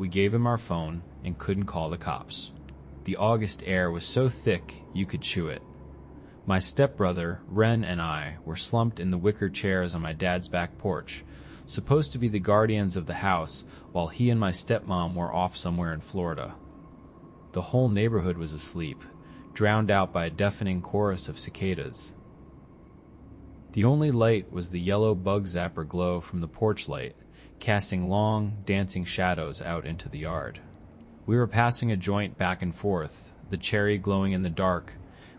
we gave him our phone and couldn't call the cops. The August air was so thick you could chew it. My stepbrother, Ren, and I were slumped in the wicker chairs on my dad's back porch, supposed to be the guardians of the house, while he and my stepmom were off somewhere in Florida. The whole neighborhood was asleep, drowned out by a deafening chorus of cicadas. The only light was the yellow bug zapper glow from the porch light, casting long, dancing shadows out into the yard. We were passing a joint back and forth, the cherry glowing in the dark,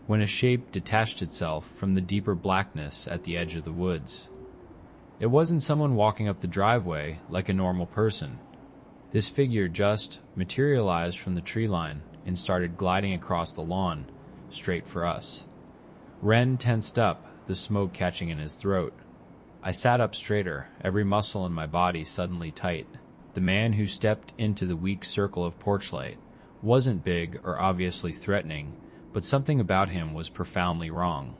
when a shape detached itself from the deeper blackness at the edge of the woods. It wasn't someone walking up the driveway like a normal person. This figure just materialized from the tree line and started gliding across the lawn, straight for us. Ren tensed up, the smoke catching in his throat. I sat up straighter, every muscle in my body suddenly tight. The man who stepped into the weak circle of porch light wasn't big or obviously threatening, but something about him was profoundly wrong.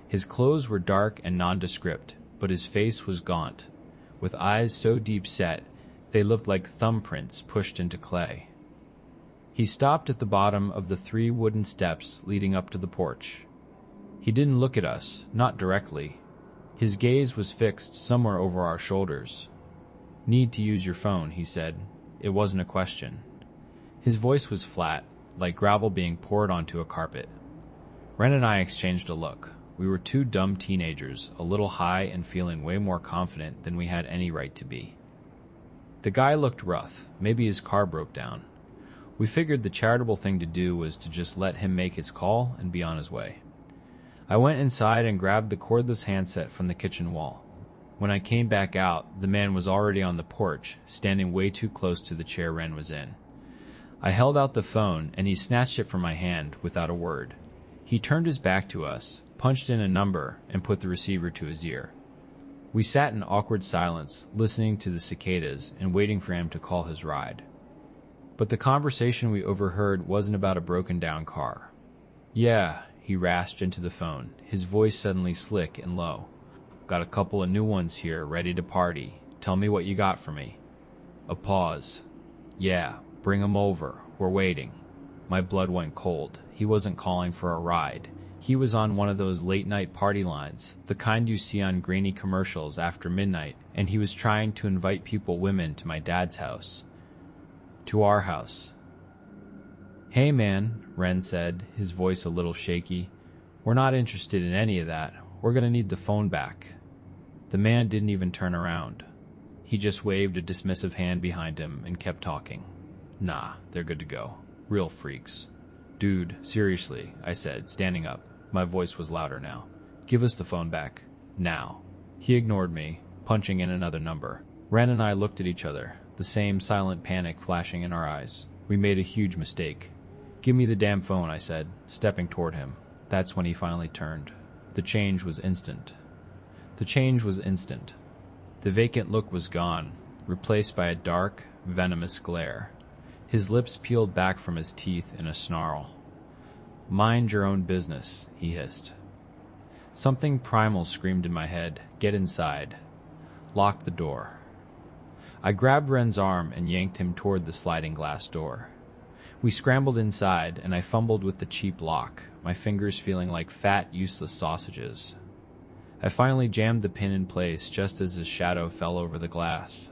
His clothes were dark and nondescript, but his face was gaunt, with eyes so deep set they looked like thumbprints pushed into clay. He stopped at the bottom of the 3 wooden steps leading up to the porch. He didn't look at us, not directly. His gaze was fixed somewhere over our shoulders. "Need to use your phone," he said. It wasn't a question. His voice was flat, like gravel being poured onto a carpet. Ren and I exchanged a look. We were 2 dumb teenagers, a little high and feeling way more confident than we had any right to be. The guy looked rough. Maybe his car broke down. We figured the charitable thing to do was to just let him make his call and be on his way. I went inside and grabbed the cordless handset from the kitchen wall. When I came back out, the man was already on the porch, standing way too close to the chair Ren was in. I held out the phone, and he snatched it from my hand without a word. He turned his back to us, punched in a number, and put the receiver to his ear. We sat in awkward silence, listening to the cicadas and waiting for him to call his ride. But the conversation we overheard wasn't about a broken-down car. "Yeah," he rasped into the phone, his voice suddenly slick and low. "Got a couple of new ones here, ready to party. Tell me what you got for me." A pause. "Yeah, bring 'em over. We're waiting." My blood went cold. He wasn't calling for a ride. He was on one of those late-night party lines, the kind you see on grainy commercials after midnight, and he was trying to invite women to my dad's house. To our house. "Hey man," Ren said, his voice a little shaky. "We're not interested in any of that. We're gonna need the phone back." The man didn't even turn around. He just waved a dismissive hand behind him and kept talking. "Nah, they're good to go. Real freaks." "Dude, seriously," I said, standing up. My voice was louder now. "Give us the phone back. Now." He ignored me, punching in another number. Ren and I looked at each other, the same silent panic flashing in our eyes. We made a huge mistake. "Give me the damn phone," I said, stepping toward him. That's when he finally turned. The change was instant. The vacant look was gone, replaced by a dark, venomous glare. His lips peeled back from his teeth in a snarl. "Mind your own business," he hissed. Something primal screamed in my head, "Get inside." Lock the door. I grabbed Ren's arm and yanked him toward the sliding glass door. We scrambled inside, and I fumbled with the cheap lock, my fingers feeling like fat, useless sausages. I finally jammed the pin in place just as his shadow fell over the glass.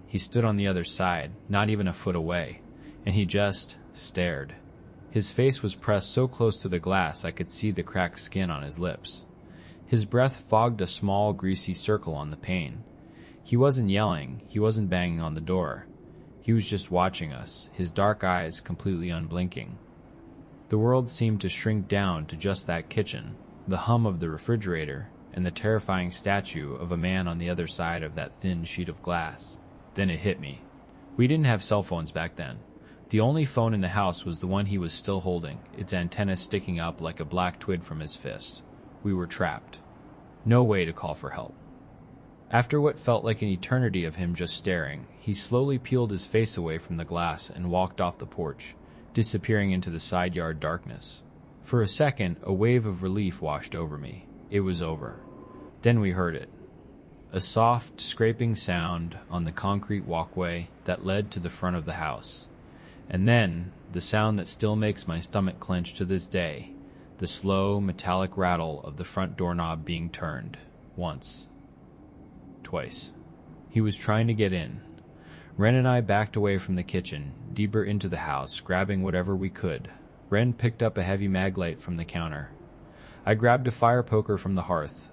He stood on the other side, not even a foot away, and he just stared. His face was pressed so close to the glass I could see the cracked skin on his lips. His breath fogged a small, greasy circle on the pane. He wasn't yelling, he wasn't banging on the door. He was just watching us, his dark eyes completely unblinking. The world seemed to shrink down to just that kitchen, the hum of the refrigerator, and the terrifying statue of a man on the other side of that thin sheet of glass. Then it hit me. We didn't have cell phones back then. The only phone in the house was the one he was still holding, its antenna sticking up like a black twig from his fist. We were trapped. No way to call for help. After what felt like an eternity of him just staring, he slowly peeled his face away from the glass and walked off the porch, disappearing into the side yard darkness. For a second, a wave of relief washed over me. It was over. Then we heard it. A soft, scraping sound on the concrete walkway that led to the front of the house. And then, the sound that still makes my stomach clench to this day, the slow, metallic rattle of the front doorknob being turned. Once. Twice. He was trying to get in. Ren and I backed away from the kitchen, deeper into the house, grabbing whatever we could. Ren picked up a heavy mag light from the counter. I grabbed a fire poker from the hearth.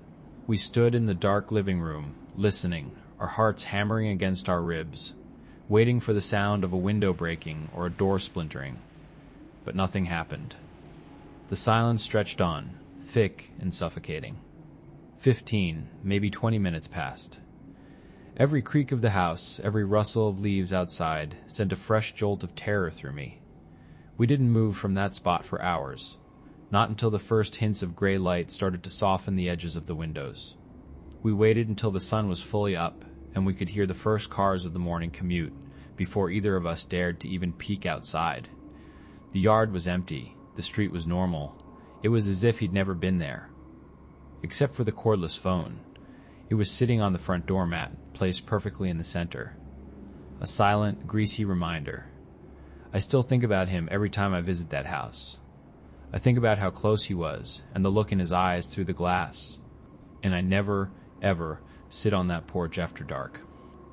We stood in the dark living room, listening, our hearts hammering against our ribs, waiting for the sound of a window breaking or a door splintering. But nothing happened. The silence stretched on, thick and suffocating. 15, maybe 20 minutes passed. Every creak of the house, every rustle of leaves outside, sent a fresh jolt of terror through me. We didn't move from that spot for hours, not until the first hints of gray light started to soften the edges of the windows. We waited until the sun was fully up, and we could hear the first cars of the morning commute, before either of us dared to even peek outside. The yard was empty, the street was normal. It was as if he'd never been there. Except for the cordless phone. It was sitting on the front doormat, placed perfectly in the center. A silent, greasy reminder. I still think about him every time I visit that house. I think about how close he was, and the look in his eyes through the glass. And I never, ever sit on that porch after dark.